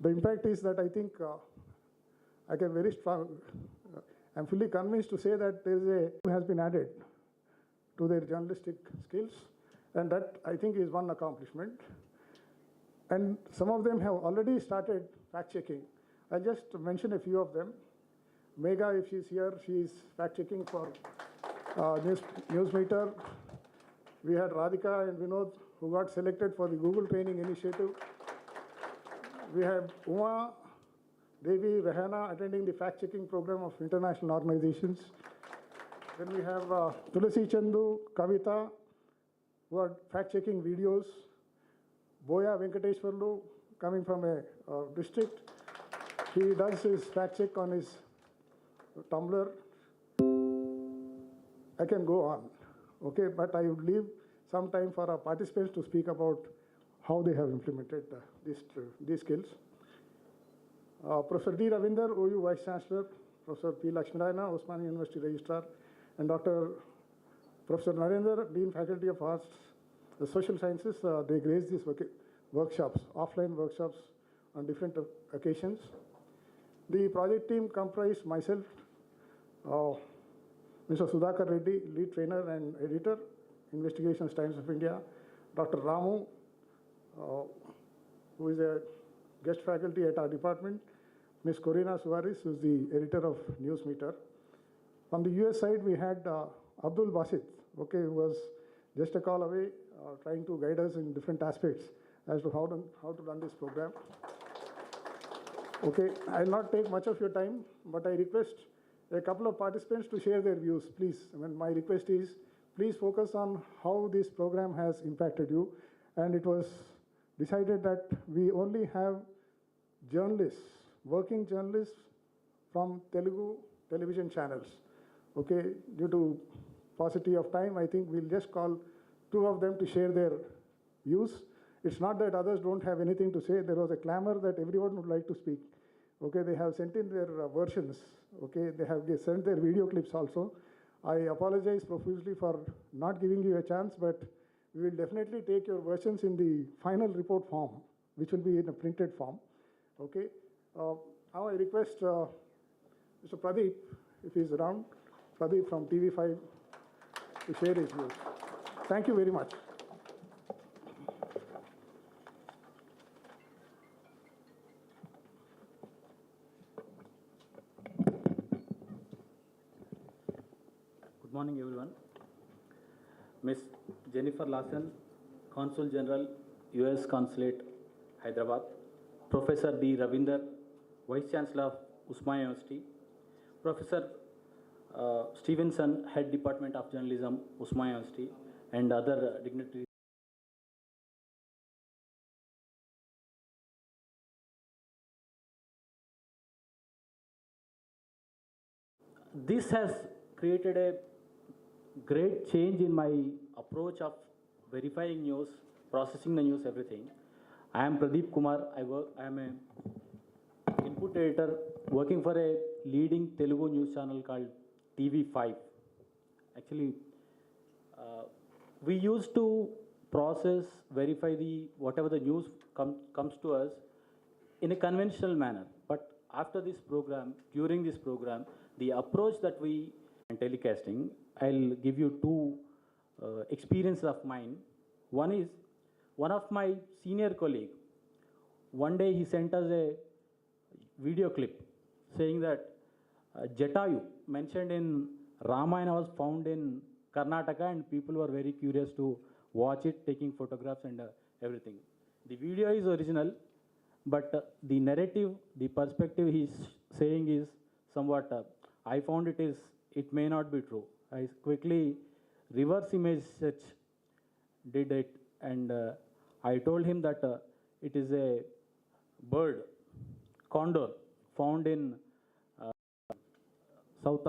The impact is that I think I can very strong, I'm fully convinced to say that there is has been added to their journalistic skills, and that I think is one accomplishment. And some of them have already started fact-checking. I'll just mention a few of them. Megha, if she's here, she's fact-checking for news meter. We had Radhika and Vinod, who got selected for the Google Training Initiative. We have Uma, Devi, Rana attending the fact-checking program of international organizations. Then we have Tulasi Chandu, Kavita, who are fact-checking videos. Boya Venkateshwarlu, coming from a district. He does his fact-check on his Tumblr. I can go on, okay, but I would leave some time for our participants to speak about how they have implemented these skills. Professor D. Ravinder, OU Vice Chancellor, Professor P. Lakshminarayana, Osmania University Registrar, and Dr. Professor Narendra, Dean Faculty of Arts, Social Sciences, they graced these workshops, offline workshops on different occasions. The project team comprised myself, Mr. Sudhakar Reddy, lead trainer and editor, Investigations Times of India, Dr. Ramu, who is a guest faculty at our department, Ms. Corina Suarez, who is the editor of Newsmeter. On the US side, we had Abdul Basit, okay, who was just a call away, trying to guide us in different aspects as to how to run this program. Okay, I'll not take much of your time, but I request a couple of participants to share their views, please. I mean, my request is, please focus on how this program has impacted you. And it was decided that we only have journalists, working journalists from Telugu television channels. Okay, due to paucity of time, I think we'll just call two of them to share their views. It's not that others don't have anything to say. There was a clamor that everyone would like to speak. Okay, they have sent in their versions. Okay, they have sent their video clips also. I apologize profusely for not giving you a chance, but we will definitely take your versions in the final report form, which will be in a printed form. Okay. Now I request Mr. Pradeep, if he's around, Pradeep from TV5, to share his views. Thank you very much. Good morning, everyone. Ms. Jennifer Lawson, Consul General, U.S. Consulate, Hyderabad. Professor D. Ravinder, Vice Chancellor of Osmania University. Professor Stevenson, Head Department of Journalism, Osmania University, and other dignitaries. This has created a great change in my approach of verifying news, processing the news, everything. I am Pradeep Kumar. I am a input editor working for a leading Telugu news channel called TV5. Actually, we used to process, verify whatever the news comes to us in a conventional manner. But after this program, during this program, the approach that we and telecasting, I'll give you two experiences of mine. One is, one of my senior colleague, one day he sent us a video clip saying that Jatayu, mentioned in Ramayana, was found in Karnataka, and people were very curious to watch it, taking photographs and everything. The video is original, but the narrative, the perspective he's saying is somewhat, I found it may not be true. I quickly reverse image search did it, and I told him that it is a bird, condor, found in South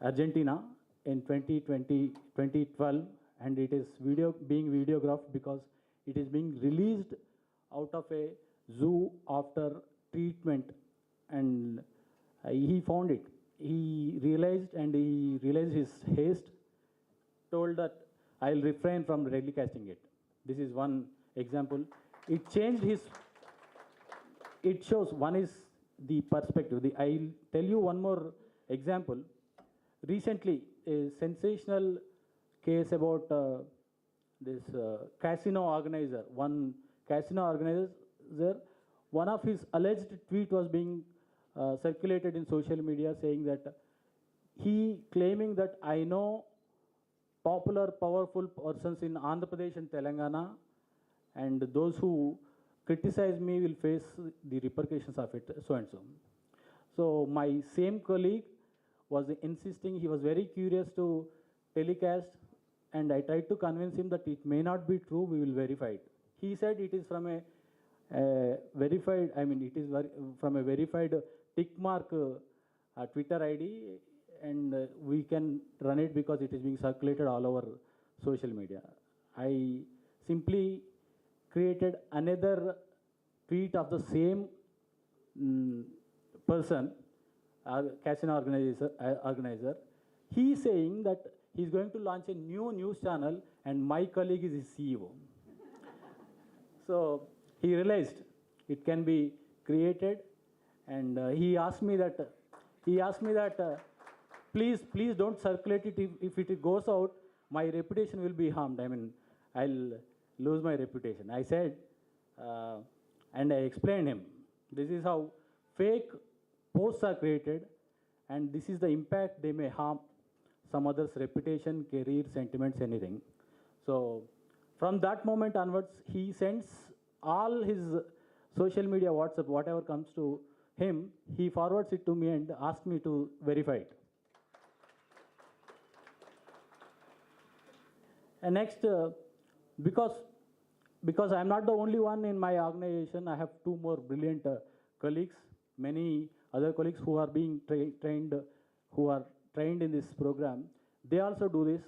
Argentina in 2012, and it is being videographed because it is being released out of a zoo after treatment, and he found it. He realized his haste, told that I'll refrain from telecasting it. This is one example. It changed his it shows, one is the perspective. I'll tell you one more example. Recently, a sensational case about this casino organizer. One casino organizer, one of his alleged tweet was being circulated in social media saying that he claiming that I know popular, powerful persons in Andhra Pradesh and Telangana, and those who criticize me will face the repercussions of it, so and so. So my same colleague was insisting, he was very curious to telecast, and I tried to convince him that it may not be true, we will verify it. He said it is from a verified, I mean, it is from a verified tick mark Twitter ID, and we can run it because it is being circulated all over social media. I simply created another tweet of the same person, casino organizer. He is saying that he is going to launch a new news channel and my colleague is his CEO. So he realized it can be created, and he asked me that please don't circulate it. If it goes out, my reputation will be harmed. I mean, I'll lose my reputation. I said, and I explained him, this is how fake posts are created, and this is the impact they may harm some others' reputation, career, sentiments, anything. So from that moment onwards, he sends all his social media, WhatsApp, whatever comes to him, he forwards it to me and asks me to verify it. And next, because I'm not the only one in my organization, I have two more brilliant colleagues, many other colleagues who are being trained in this program. They also do this,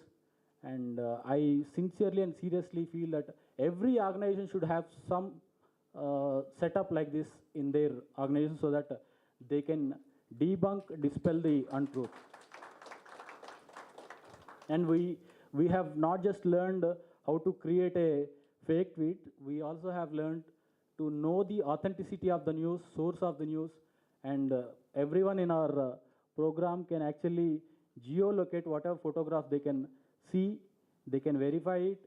and I sincerely and seriously feel that every organization should have some setup like this in their organization so that they can dispel the untruth. And we have not just learned how to create a fake tweet, we also have learned to know the authenticity of the news, source of the news, and everyone in our program can actually geolocate whatever photograph they can see, they can verify it,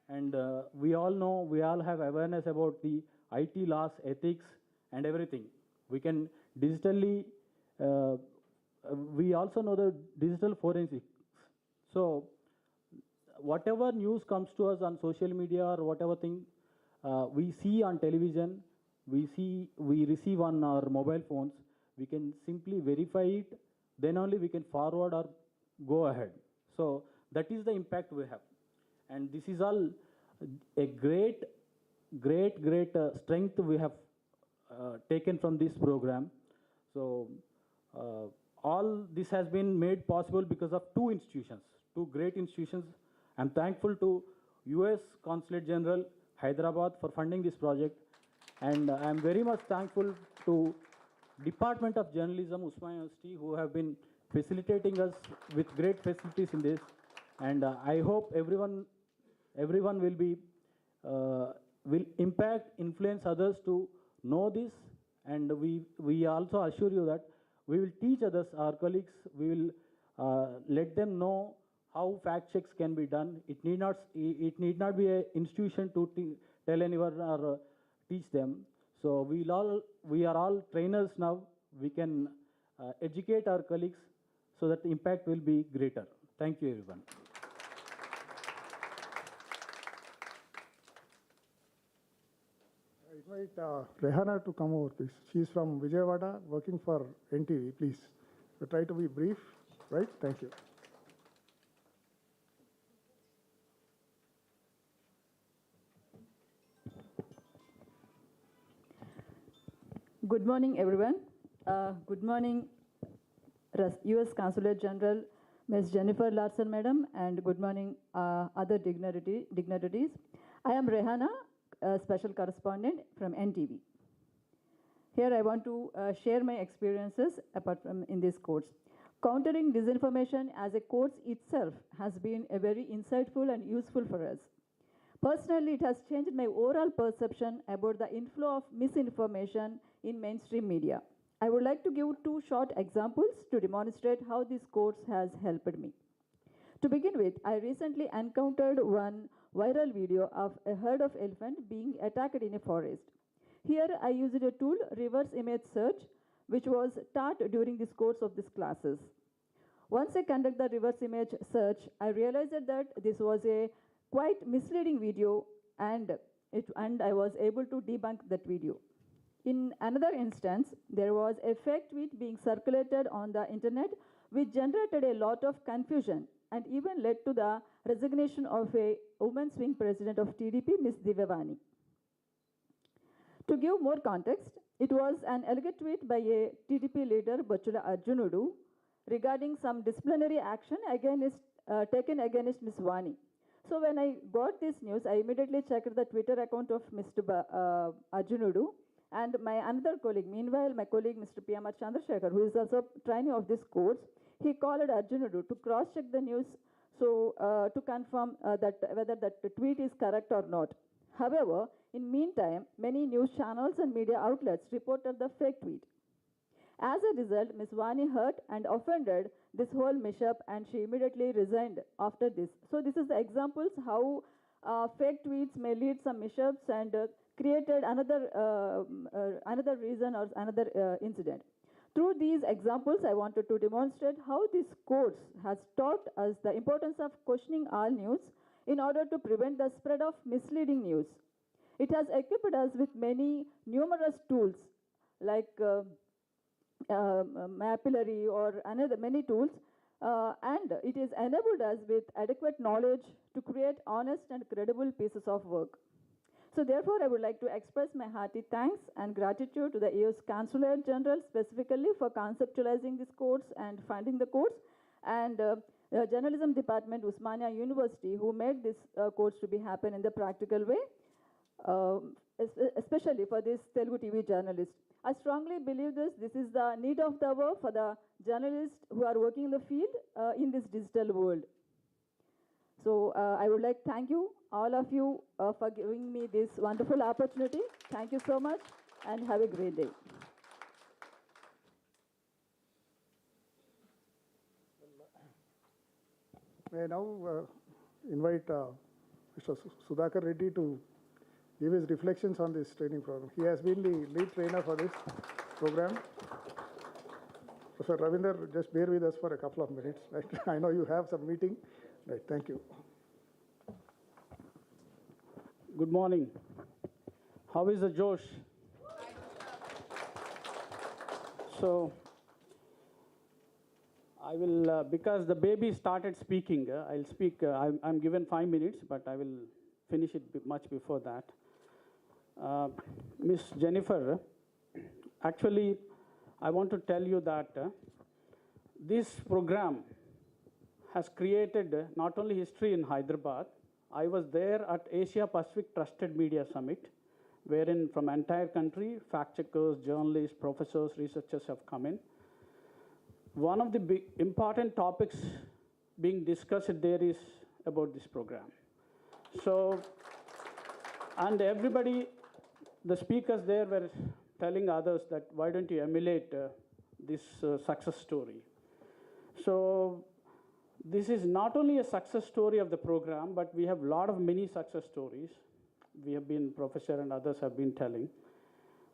and we all have awareness about the IT laws, ethics, and everything. We can digitally, we also know the digital forensics. So whatever news comes to us on social media or whatever thing we see on television, we receive on our mobile phones, we can simply verify it, then only we can forward or go ahead. So that is the impact we have. And this is all a great strength we have taken from this program. So all this has been made possible because of two institutions, two great institutions. I'm thankful to US Consulate General, Hyderabad for funding this project. And I'm very much thankful to Department of Journalism, Osmania University, who have been facilitating us with great facilities in this. And I hope everyone will impact, influence others to know this. And we also assure you that we will teach others, our colleagues, we will let them know how fact checks can be done. It need not be an institution to tell anyone or teach them. So we are all trainers now. We can educate our colleagues so that the impact will be greater. Thank you, everyone. I invite Rana to come over, please. She is from Vijayawada, working for NTV, please. So try to be brief, right? Thank you. Good morning, everyone. Good morning, US Consulate General, Ms. Jennifer Larson, Madam, and good morning, other dignitaries. I am Rehana, Special Correspondent from NTV. Here I want to share my experiences apart from in these courts. Countering disinformation as a course itself has been a very insightful and useful for us. Personally, it has changed my overall perception about the inflow of misinformation in mainstream media. I would like to give two short examples to demonstrate how this course has helped me. To begin with, I recently encountered one viral video of a herd of elephants being attacked in a forest. Here I used a tool, reverse image search, which was taught during this course of these classes. Once I conducted the reverse image search, I realized that this was a quite misleading video, and I was able to debunk that video. In another instance, there was a fake tweet being circulated on the internet which generated a lot of confusion and even led to the resignation of a women's wing president of TDP, Ms. Divyavani. To give more context, it was an alleged tweet by a TDP leader, Bachula Arjunudu, regarding some disciplinary action taken against Ms. Vani. So when I got this news, I immediately checked the Twitter account of Mr. Arjunudu, and my another colleague, meanwhile, my colleague, Mr. P.M.R. Chandrasekhar, who is also trainee of this course, he called Arjunudu to cross-check the news to confirm whether that tweet is correct or not. However, in meantime, many news channels and media outlets reported the fake tweet. As a result, Ms. Vani hurt and offended this whole mishap, and she immediately resigned after this. So this is the examples how fake tweets may lead some mishaps and created another reason or another incident. Through these examples, I wanted to demonstrate how this course has taught us the importance of questioning all news in order to prevent the spread of misleading news. It has equipped us with many numerous tools like mapillary or many tools, and it has enabled us with adequate knowledge to create honest and credible pieces of work. So therefore, I would like to express my hearty thanks and gratitude to the US Consulate General specifically for conceptualizing this course and funding the course, and the Journalism Department, Osmania University, who made this course to be happen in the practical way, especially for this Telugu TV journalist. I strongly believe this is the need of the hour for the journalists who are working in the field in this digital world. So I would like to thank you, all of you, for giving me this wonderful opportunity. Thank you so much, and have a great day. May I now invite Mr. Sudhakar Reddy to give his reflections on this training program. He has been the lead trainer for this program. Professor Ravinder, just bear with us for a couple of minutes. Right? I know you have some meeting. Right, thank you. Good morning. How is the Josh? So, I will, because the baby started speaking, I'll speak, I'm given 5 minutes, but I will finish it much before that. Miss Jennifer, actually, I want to tell you that this program has created not only history in Hyderabad. I was there at Asia Pacific Trusted Media Summit, wherein from entire country, fact checkers, journalists, professors, researchers have come in. One of the big important topics being discussed there is about this program. So, and everybody, the speakers there were telling others that why don't you emulate this success story. So this is not only a success story of the program, but we have a lot of many success stories. We have been, professor and others have been telling.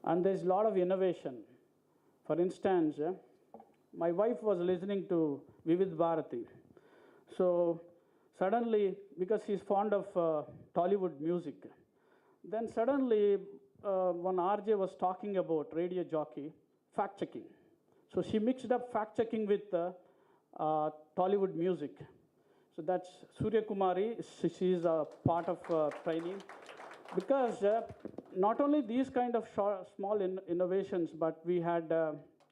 And there's a lot of innovation. For instance, my wife was listening to Vivid Bharati. So suddenly, because she's fond of Tollywood music, then suddenly one RJ was talking about radio jockey fact checking. So she mixed up fact checking with Tollywood music. So that's Surya Kumari. She is a part of training. Because not only these kind of small innovations, but we had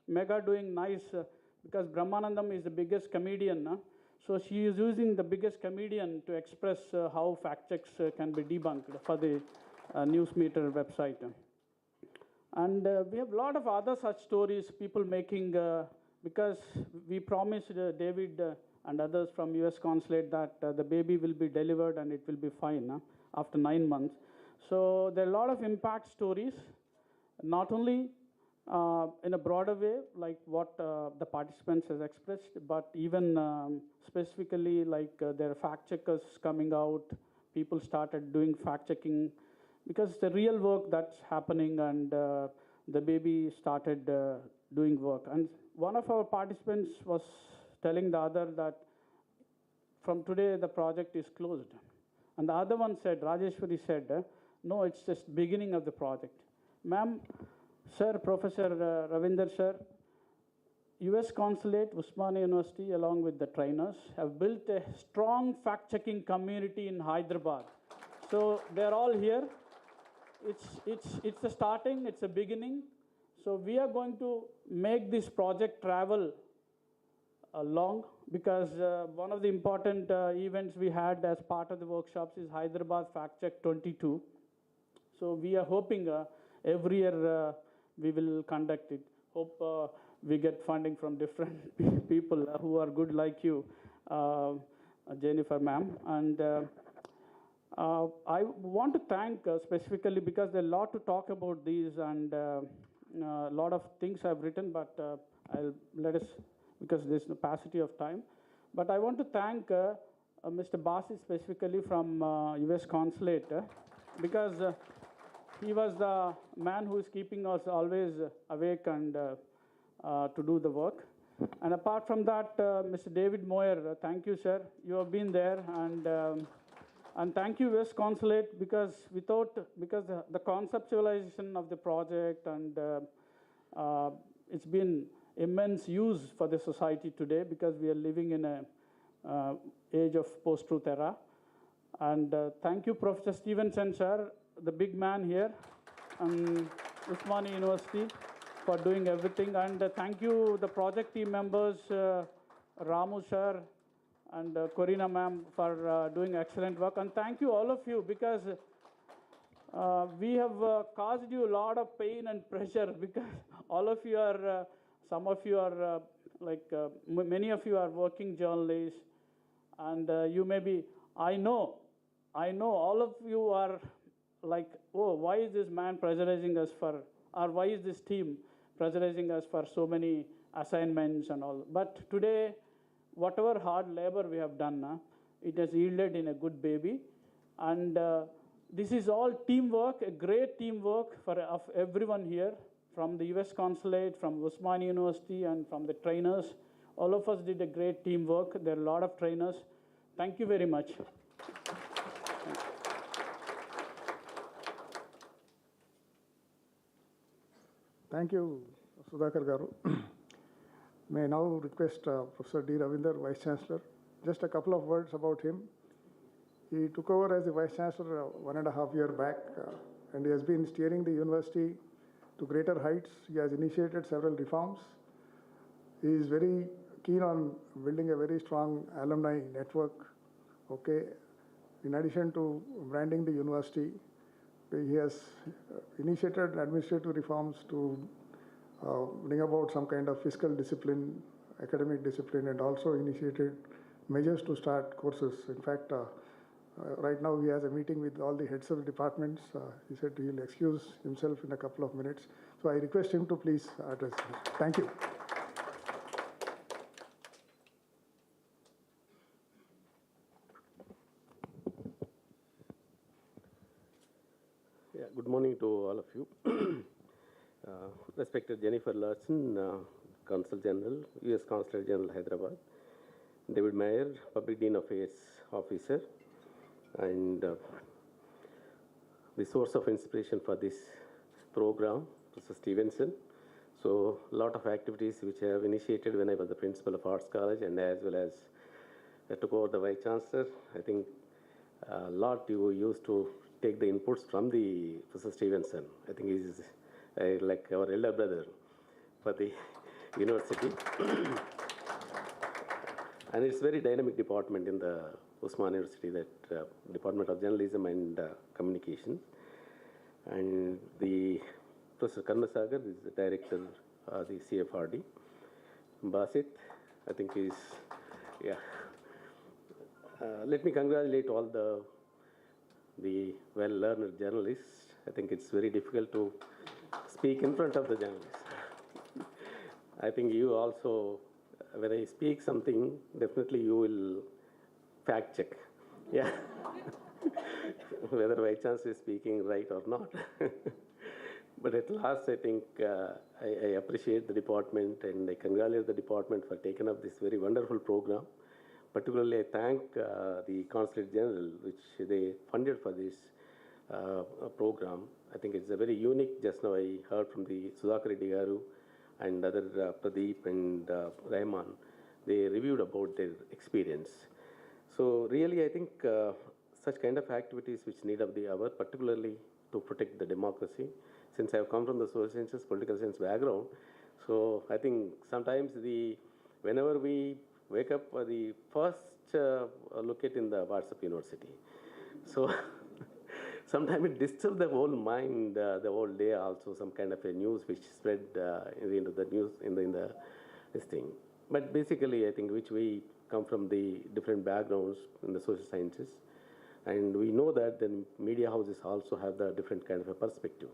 Mega doing nice, because Brahmanandam is the biggest comedian. So she is using the biggest comedian to express how fact checks can be debunked for the news meter website. And we have a lot of other such stories, people making, because we promised David and others from US Consulate that the baby will be delivered and it will be fine after 9 months. So there are a lot of impact stories, not only in a broader way, like what the participants has expressed, but even specifically like there are fact checkers coming out, people started doing fact checking, because the real work that's happening, and the baby started doing work. And one of our participants was telling the other that from today the project is closed. And the other one said, Rajeshwari said, no, it's just beginning of the project. Ma'am, sir, Professor Ravinder sir, US Consulate, Osmania University, along with the trainers, have built a strong fact-checking community in Hyderabad. So they're all here. It's a starting, it's a beginning. So we are going to make this project travel long, because one of the important events we had as part of the workshops is Hyderabad Fact Check 22. So we are hoping every year we will conduct it. Hope we get funding from different people who are good like you, Jennifer ma'am. And I want to thank specifically, because there's a lot to talk about these, and a lot of things I've written, but I'll let us, because there's no paucity of time. But I want to thank Mr. Basi specifically from US Consulate, because he was the man who is keeping us always awake and to do the work. And apart from that, Mr. David Moyer, thank you, sir. You have been there, and thank you, US Consulate, because the conceptualization of the project, and it's been immense use for the society today, because we are living in a age of post-truth era. And thank you, Professor Stevenson, sir, the big man here, and Osmania University, for doing everything. And thank you, the project team members, Ramu sir and Corina ma'am, for doing excellent work. And thank you all of you, because we have caused you a lot of pain and pressure, because all of you are, some of you are many of you are working journalists, and you may be, I know all of you are like, oh, why is this man pressurizing us for, or why is this team pressurizing us for so many assignments and all. But today, whatever hard labor we have done, it has yielded in a good baby. And this is all teamwork, a great teamwork of everyone here, from the US Consulate, from Osmania University, and from the trainers. All of us did a great teamwork. There are a lot of trainers. Thank you very much. Thank you, Sudhakar Garu. May I now request Professor D. Ravinder, Vice Chancellor. Just a couple of words about him. He took over as the Vice Chancellor 1.5 years back, and he has been steering the university to greater heights. He has initiated several reforms. He is very keen on building a very strong alumni network. Okay. In addition to branding the university, he has initiated administrative reforms to bring about some kind of fiscal discipline, academic discipline, and also initiated measures to start courses. In fact, right now he has a meeting with all the heads of departments. He said he'll excuse himself in a couple of minutes. So I request him to please address this. Thank you. Yeah, good morning to all of you. Respected Jennifer Larson, Consul General, US Consulate General, Hyderabad, David Mayer, Public Dean Affairs Officer, and the source of inspiration for this program, Professor Stevenson. So, a lot of activities which I have initiated when I was the principal of Arts College, and as well as I took over the Vice Chancellor. I think a lot you used to take the inputs from the Professor Stevenson. I think he's like our elder brother for the university. And it's a very dynamic department in the Osmania University, that Department of Journalism and Communications. And the Professor Karnasagar is the director of the CFRD. Basit, I think is, yeah. Let me congratulate all the well-learned journalists. I think it's very difficult to speak in front of the journalists. I think you also, when I speak something, definitely you will fact check. Yeah. Whether by chance is speaking right or not. But at last, I think I appreciate the department and I congratulate the department for taking up this very wonderful program. Particularly, I thank the Consulate General, which they funded for this program. I think it's a very unique. Just now I heard from the Sudhakar Reddy Garu and other Pradeep and Rahman. They reviewed about their experience. So really, I think such kind of activities which need of the hour, particularly to protect the democracy. Since I have come from the social sciences, political science background, so I think sometimes whenever we wake up, the first look at in the WhatsApp University. So sometimes it disturbs the whole mind, the whole day also, some kind of a news which spread into the news, in the this thing. But basically, I think which we come from the different backgrounds in the social sciences. And we know that the media houses also have the different kind of a perspective,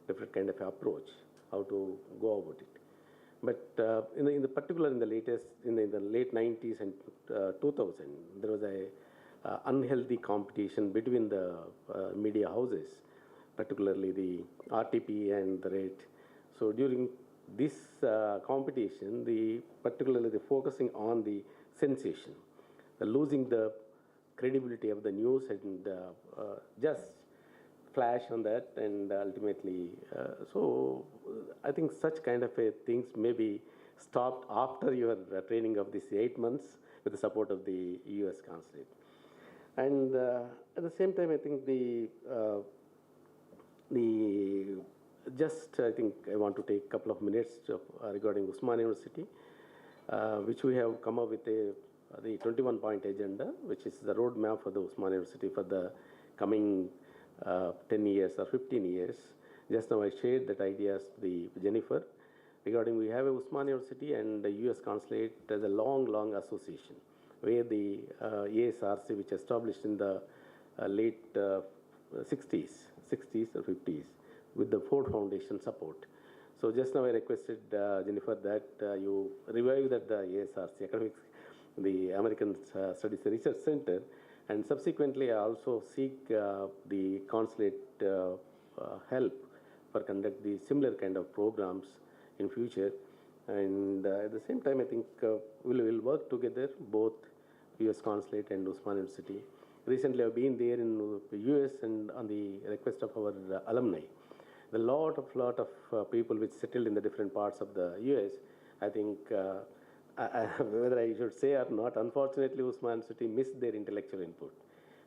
different kind of approach, how to go about it. But in the particular in the latest, in the late 90s and 2000, there was a unhealthy competition between the media houses, particularly the RTP and the RED. So during this competition, particularly the focusing on the sensation, the losing the credibility of the news and just flash on that, and ultimately, so I think such kind of things may be stopped after your training of this 8 months with the support of the US consulate. And at the same time, I think I think I want to take a couple of minutes regarding Osmania University, which we have come up with the 21-point agenda, which is the roadmap for the Osmania University for the coming 10 years or 15 years. Just now I shared that ideas to Jennifer regarding we have a Osmania University and the US consulate as a long association where the ASRC, which established in the late 60s or 50s with the Ford Foundation support. So just now I requested Jennifer that you revive that the ASRC, Academics, the American Studies Research Center, and subsequently I also seek the consulate help for conduct the similar kind of programs in future. And at the same time, I think we'll work together, both US consulate and Osmania University. Recently, I've been there in the US and on the request of our alumni. A lot of people which settled in the different parts of the US, I think, whether I should say or not, unfortunately, Osmania University missed their intellectual input.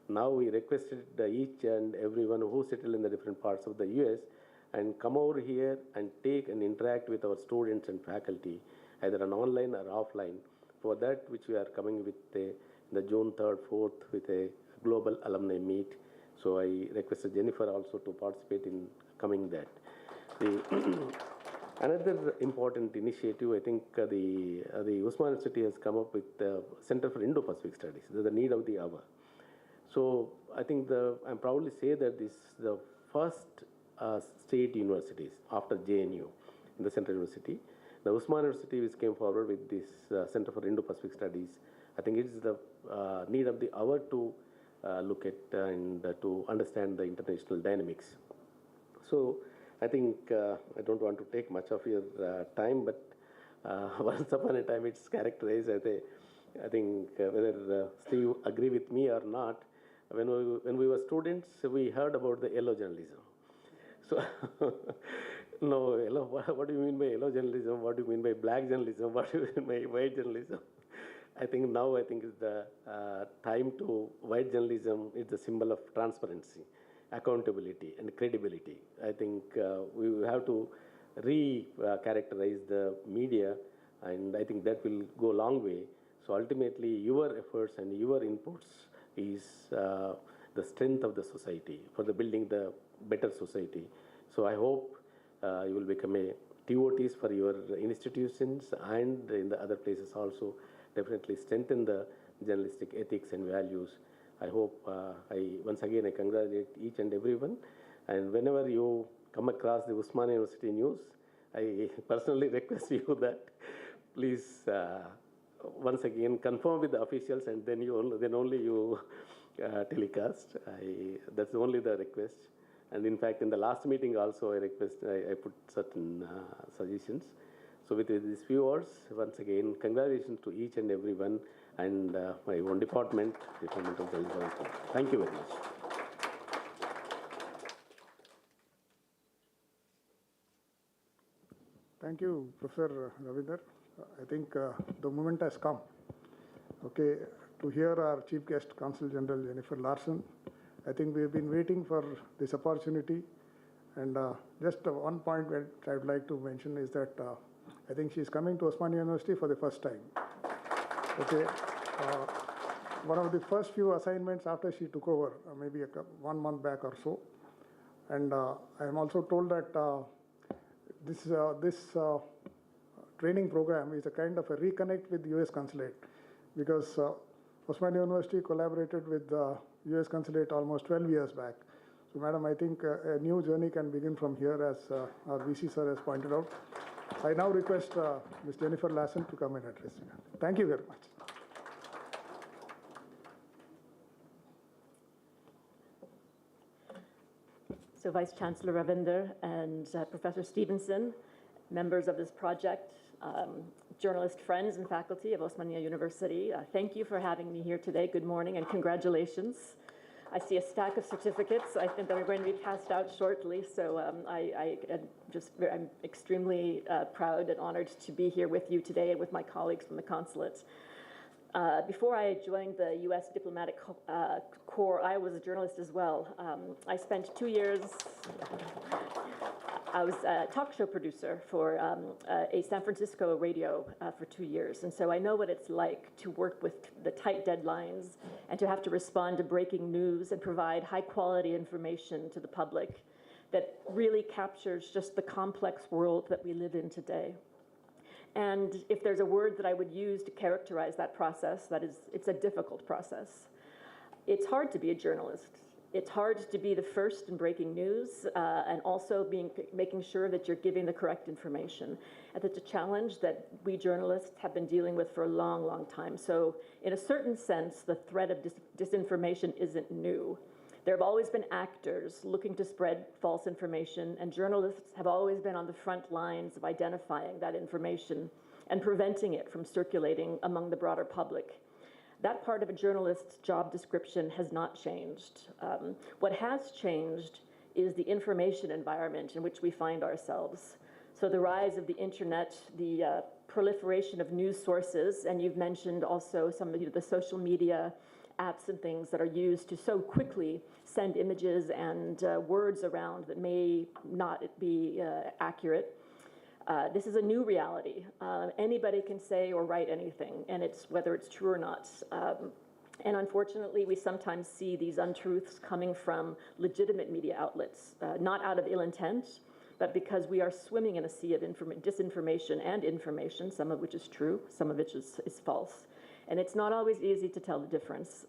Now we requested each and everyone who settled in the different parts of the US and come over here and take and interact with our students and faculty, either on online or offline. For that, which we are coming with the June 3rd, 4th with a global alumni meet. So I requested Jennifer also to participate in coming that. Another important initiative, I think the Osmania University has come up with the Center for Indo-Pacific Studies, the need of the hour. So I think I'm proudly say that this is the first state universities after JNU in the Central University. The Osmania University which came forward with this Center for Indo-Pacific Studies. I think it is the need of the hour to look at and to understand the international dynamics. So I think I don't want to take much of your time, but once upon a time it's characterized as I think whether Steve agree with me or not, when we were students, we heard about the yellow journalism. So, no, yellow, what do you mean by yellow journalism? What do you mean by black journalism? What do you mean by white journalism? I think now it's the time to white journalism is the symbol of transparency, accountability, and credibility. I think we have to re-characterize the media, and I think that will go a long way. So ultimately, your efforts and your inputs is the strength of the society for the building the better society. So I hope you will become a TOTs for your institutions and in the other places also. Definitely strengthen the journalistic ethics and values. I hope once again I congratulate each and everyone. And whenever you come across the Osmania University news, I personally request you that please once again confirm with the officials, and then only you telecast. That's only the request. And in fact, in the last meeting also, I put certain suggestions. So with these few words, once again, congratulations to each and everyone, and my own department, Department of Journalism. Thank you very much. Thank you, Professor Ravinder. I think the moment has come, okay, to hear our Chief Guest, Consul General Jennifer Larson. I think we've been waiting for this opportunity. And just one point that I would like to mention is that I think she's coming to Osmania University for the first time. Okay. One of the first few assignments after she took over, maybe 1 month back or so. And I am also told that this training program is a kind of a reconnect with US Consulate, because Osmania University collaborated with the US Consulate almost 12 years back. So, Madam, I think a new journey can begin from here, as our VC sir has pointed out. I now request Ms. Jennifer Larson to come and address you. Thank you very much. So Vice Chancellor Ravinder and Professor Stevenson, members of this project, journalist friends and faculty of Osmania University, thank you for having me here today. Good morning and congratulations. I see a stack of certificates I think that are going to be passed out shortly, so I'm extremely proud and honored to be here with you today and with my colleagues from the consulate. Before I joined the U.S. Diplomatic Corps, I was a journalist as well. I spent 2 years, I was a talk show producer for a San Francisco radio for 2 years. And so I know what it's like to work with the tight deadlines and to have to respond to breaking news and provide high quality information to the public that really captures just the complex world that we live in today. And if there's a word that I would use to characterize that process, it's a difficult process. It's hard to be a journalist. It's hard to be the first in breaking news and also making sure that you're giving the correct information. And it's a challenge that we journalists have been dealing with for a long, long time. So in a certain sense, the threat of disinformation isn't new. There have always been actors looking to spread false information, and journalists have always been on the front lines of identifying that information and preventing it from circulating among the broader public. That part of a journalist's job description has not changed. What has changed is the information environment in which we find ourselves. So the rise of the internet, the proliferation of news sources, and you've mentioned also some of the social media apps and things that are used to so quickly send images and words around that may not be accurate. This is a new reality. Anybody can say or write anything, and whether it's true or not. And unfortunately, we sometimes see these untruths coming from legitimate media outlets, not out of ill intent, but because we are swimming in a sea of disinformation and information, some of which is true, some of which is false. And it's not always easy to tell the difference.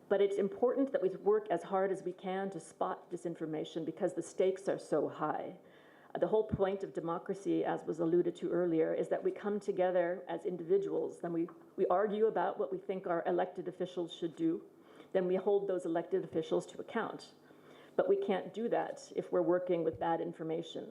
But it's important that we work as hard as we can to spot disinformation because the stakes are so high. The whole point of democracy, as was alluded to earlier, is that we come together as individuals, then we argue about what we think our elected officials should do, then we hold those elected officials to account. But we can't do that if we're working with bad information.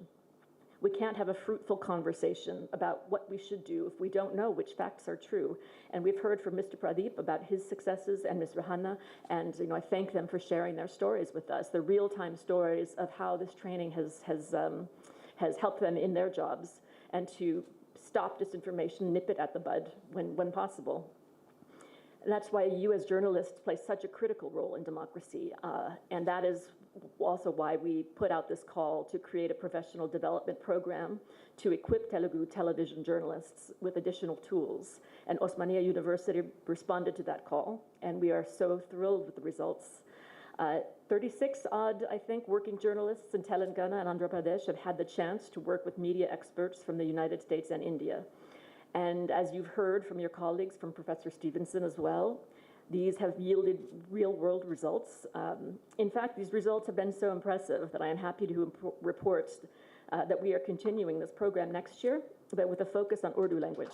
We can't have a fruitful conversation about what we should do if we don't know which facts are true. And we've heard from Mr. Prathap about his successes and Ms. Rana, and I thank them for sharing their stories with us, the real-time stories of how this training has helped them in their jobs, and to stop disinformation, nip it at the bud when possible. And that's why you as journalists play such a critical role in democracy, and that is also why we put out this call to create a professional development program to equip Telugu television journalists with additional tools. And Osmania University responded to that call, and we are so thrilled with the results. 36 odd, I think, working journalists in Telangana and Andhra Pradesh have had the chance to work with media experts from the United States and India. And as you've heard from your colleagues, from Professor Stevenson as well, these have yielded real-world results. In fact, these results have been so impressive that I am happy to report that we are continuing this program next year, but with a focus on Urdu language.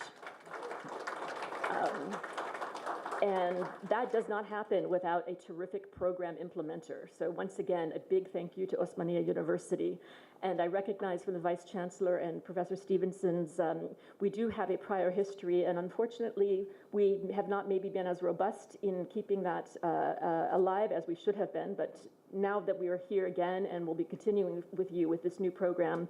And that does not happen without a terrific program implementer. So once again, a big thank you to Osmania University. And I recognize from the Vice Chancellor and Professor Stevenson's, we do have a prior history, and unfortunately, we have not maybe been as robust in keeping that alive as we should have been. But now that we are here again and we'll be continuing with you with this new program,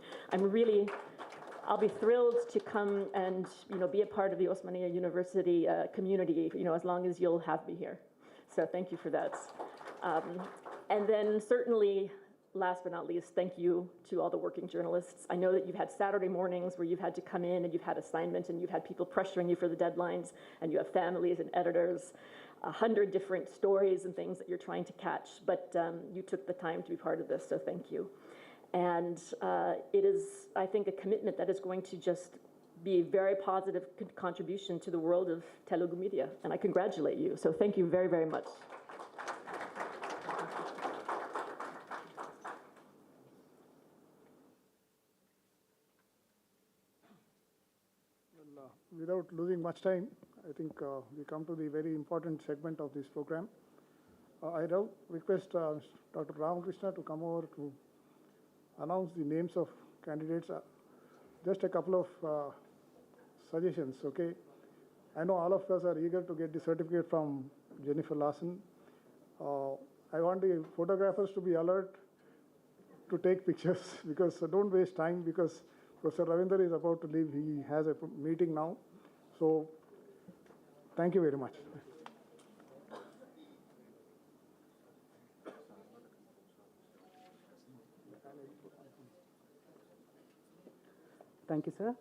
I'll be thrilled to come and be a part of the Osmania University community, as long as you'll have me here. So thank you for that. And then certainly, last but not least, thank you to all the working journalists. I know that you've had Saturday mornings where you've had to come in and you've had assignments and you've had people pressuring you for the deadlines, and you have families and editors, 100 different stories and things that you're trying to catch, but you took the time to be part of this, so thank you. And it is, I think, a commitment that is going to just be a very positive contribution to the world of Telugu media. And I congratulate you. So thank you very, very much. Well, without losing much time, I think we come to the very important segment of this program. I now request Dr. Ramakrishna to come over to announce the names of candidates. Just a couple of suggestions, okay? I know all of us are eager to get the certificate from Jennifer Larson. I want the photographers to be alert to take pictures because don't waste time, because Professor Ravinder is about to leave. He has a meeting now. So thank you very much. Thank you, sir.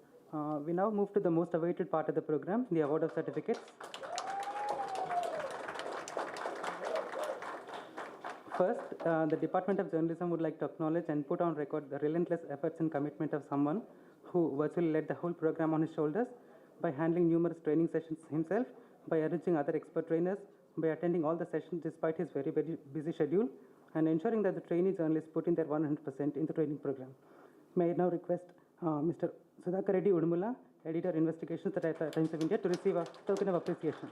We now move to the most awaited part of the program, the award of certificates. First, the Department of Journalism would like to acknowledge and put on record the relentless efforts and commitment of someone who virtually led the whole program on his shoulders by handling numerous training sessions himself, by arranging other expert trainers, by attending all the sessions despite his very, very busy schedule, and ensuring that the trainee journalists put in their 100% in the training program. May I now request Mr. Sudhakar Reddy Udumula, Editor Investigations at the Times of India, to receive a token of appreciation.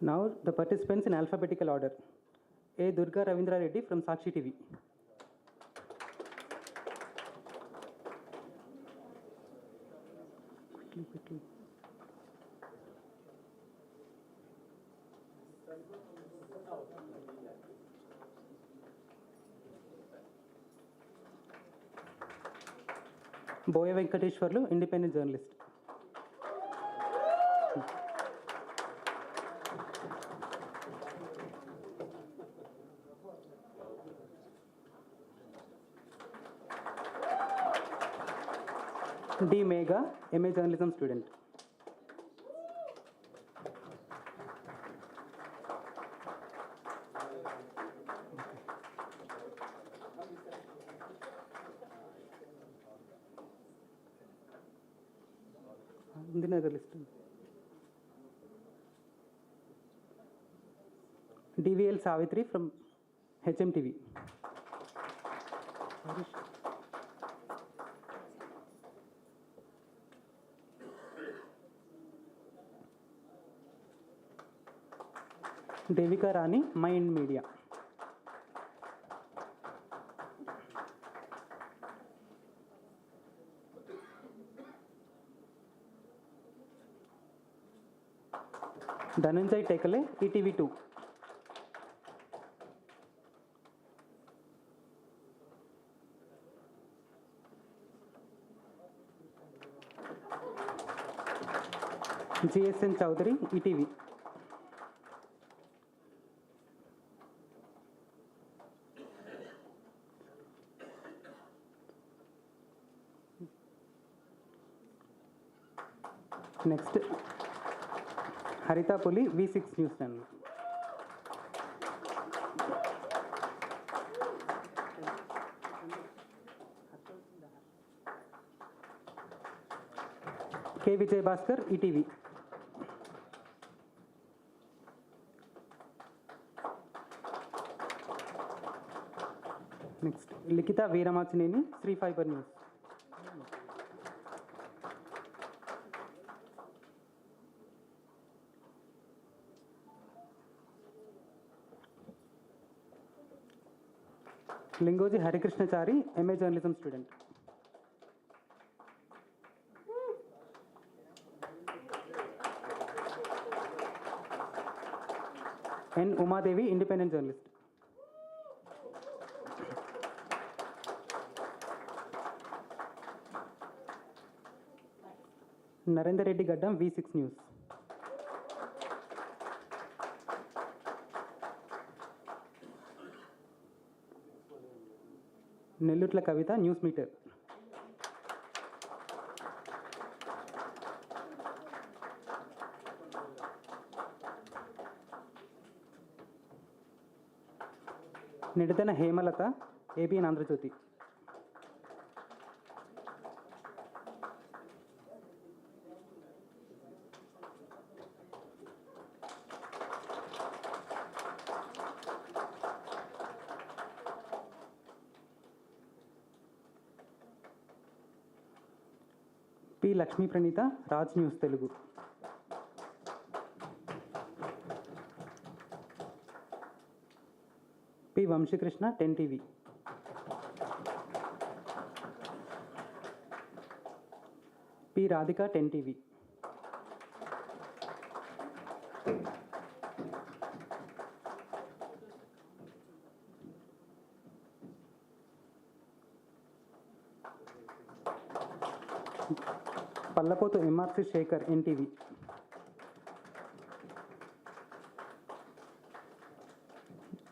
Now, the participants in alphabetical order. A. Durga Ravindra Reddy from Sakshi TV. Quickly. Boya Venkateshwarlu, independent journalist. D. Megha, MA journalism student. DVL Savitri from HMTV. Devika Rani, Mind Media. Dhananjay Tekale, ETV2. GSN Chowdhury, ETV. Next, Harita Puli, V6 News Channel. K. Vijay Bhaskar, ETV. Next, Likita Veeramachineni, Sri Fiber News. Lingoji Harikrishnachari, MA Journalism student. N. Umadevi, independent journalist. Narendra Reddy Gaddam, V6 News. Nellutla Kavita, News Meter. Niditana Hemalata, ABN Andhra Jyoti. P. Lakshmi Pranita, Raj News Telugu. P. Vamshi Krishna, 10 TV. P. Radhika, 10 TV. Pallapotu MRC Shekhar, NTV.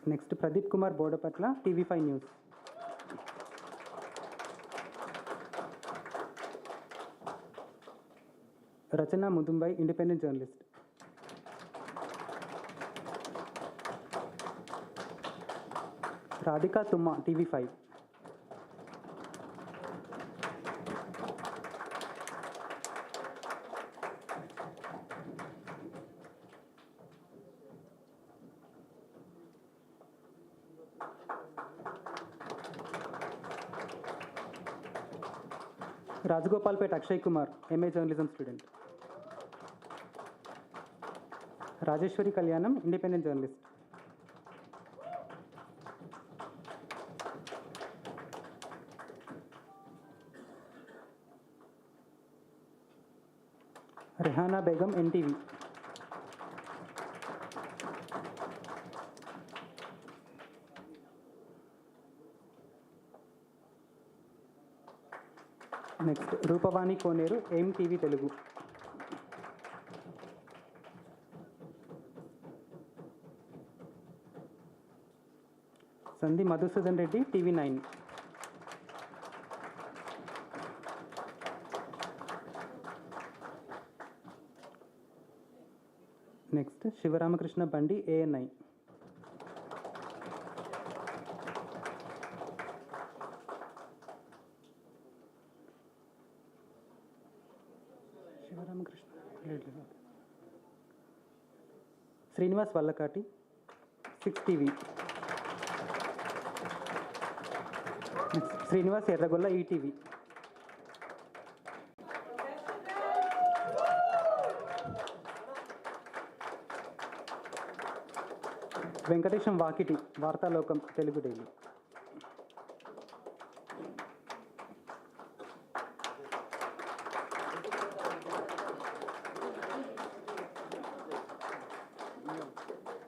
Next, Pradeep Kumar Bodapatla, TV5 News. Rachana Mudumbai, independent journalist. Radhika Tumma, TV5. Rajgopalpet Akshay Kumar, MA Journalism student. Rajeshwari Kalyanam, independent journalist. Rehana Begum, NTV. Next, Rupavani Koneru, AIM TV Telugu. Sandhi Madhusudan Reddy, TV9. Next, Shivaramakrishna Bandi, ANI. Srinivas Vallakati, 6 TV. Next, Srinivas Erragolla, ETV. Venkatesham Vakiti, Varta Lokam, Telugu Daily.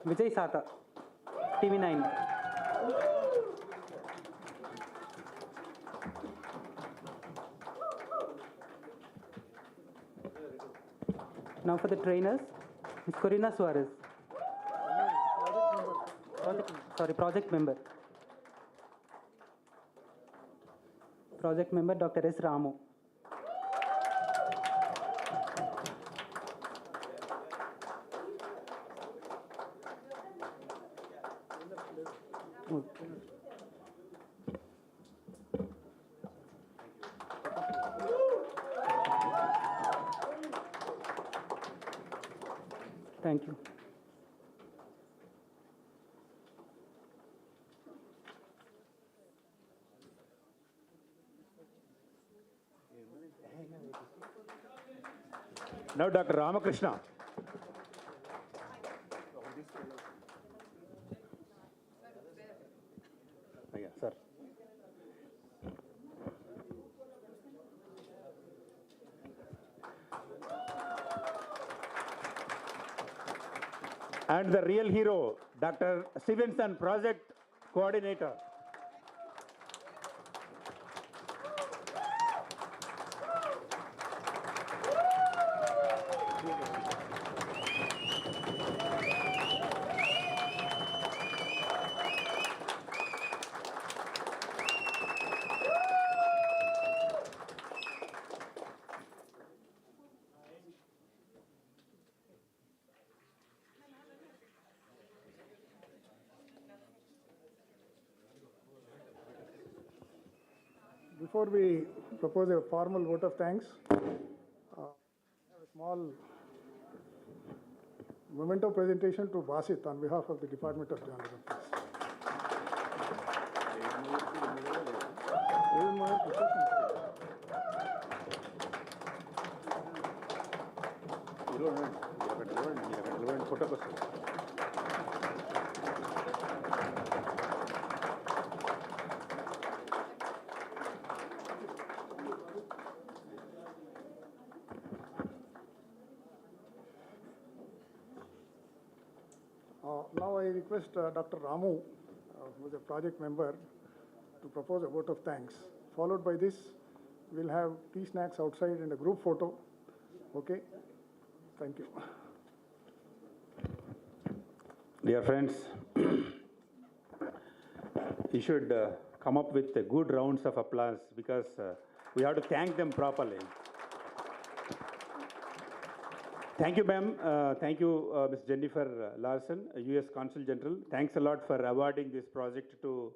Vijay Sata, TV9. Now for the trainers, Ms. Corina Suarez. Project member. Project member Dr. S. Ramu. Thank you. Now, Dr. Ramakrishna. Yeah, sir. And the real hero, Dr. Stevenson, project coordinator. Before we propose a formal vote of thanks, I have a small memento presentation to Basit on behalf of the Department of Journalism. Now I request Dr. Ramu, who is a project member, to propose a vote of thanks. Followed by this, we'll have tea snacks outside and a group photo. Okay? Thank you. Dear friends, you should come up with good rounds of applause because we have to thank them properly. Thank you, ma'am. Thank you, Ms. Jennifer Larson, U.S. Consul General. Thanks a lot for awarding this project to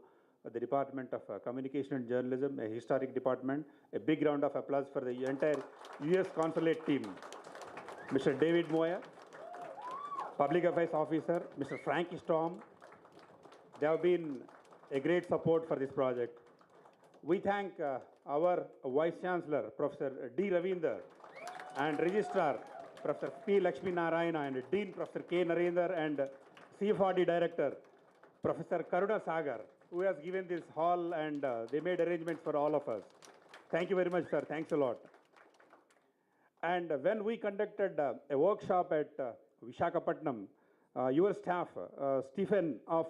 the Department of Communication and Journalism, a historic department. A big round of applause for the entire U.S. Consulate team. Mr. David Moyer, Public Affairs Officer, Mr. Frank Storm. They have been a great support for this project. We thank our Vice Chancellor, Professor D. Ravinder, and Registrar, Professor P. Lakshmi Narayana, and Dean Professor K. Narendra, and CFRD Director Professor Karuna Sagar, who has given this hall and they made arrangements for all of us. Thank you very much, sir. Thanks a lot. And when we conducted a workshop at Visakhapatnam, your staff, Stephen of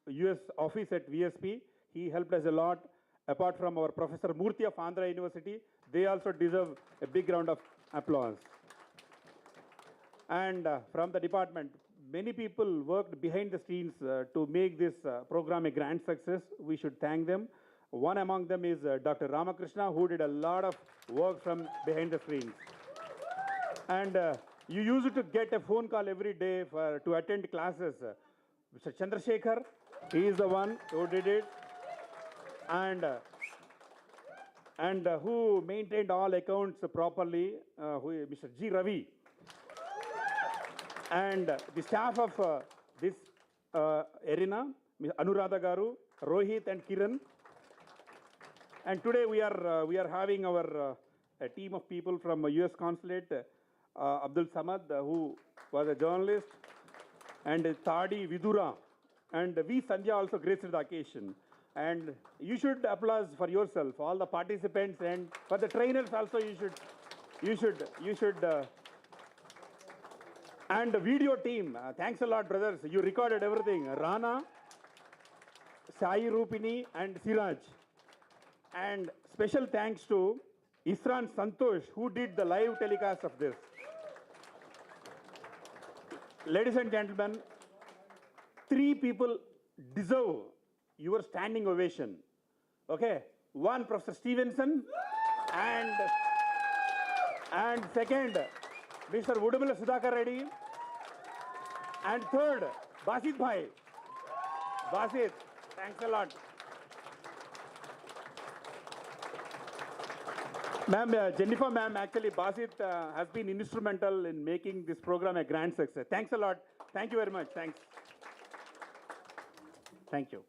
US office at VSP, he helped us a lot. Apart from our Professor Murthy of Andhra University, they also deserve a big round of applause. And from the department, many people worked behind the scenes to make this program a grand success. We should thank them. One among them is Dr. Ramakrishna, who did a lot of work from behind the screens. And you used to get a phone call every day to attend classes. Mr. Chandrasekhar, he is the one who did it. And who maintained all accounts properly, Mr. G. Ravi. And the staff of this arena, Anuradha Garu, Rohit and Kiran. And today we are having our a team of people from US Consulate, Abdul Samad, who was a journalist, and Tadi Vidura, and V. Sandhya also graced the occasion. And you should applaud for yourself, all the participants, and for the trainers also you should. And the video team, thanks a lot, brothers. You recorded everything. Rana, Sai Rupini, and Siraj. And special thanks to Esram Santhosh, who did the live telecast of this. Ladies and gentlemen, 3 people deserve your standing ovation. Okay? One, Professor Stevenson, and second, Mr. Udumala Sudhakar Reddy, and third, Basit Bhai. Basit, Thanks a lot. Ma'am, Jennifer ma'am, actually Basit has been instrumental in making this program a grand success. Thanks a lot. Thank you very much. Thanks. Thank you.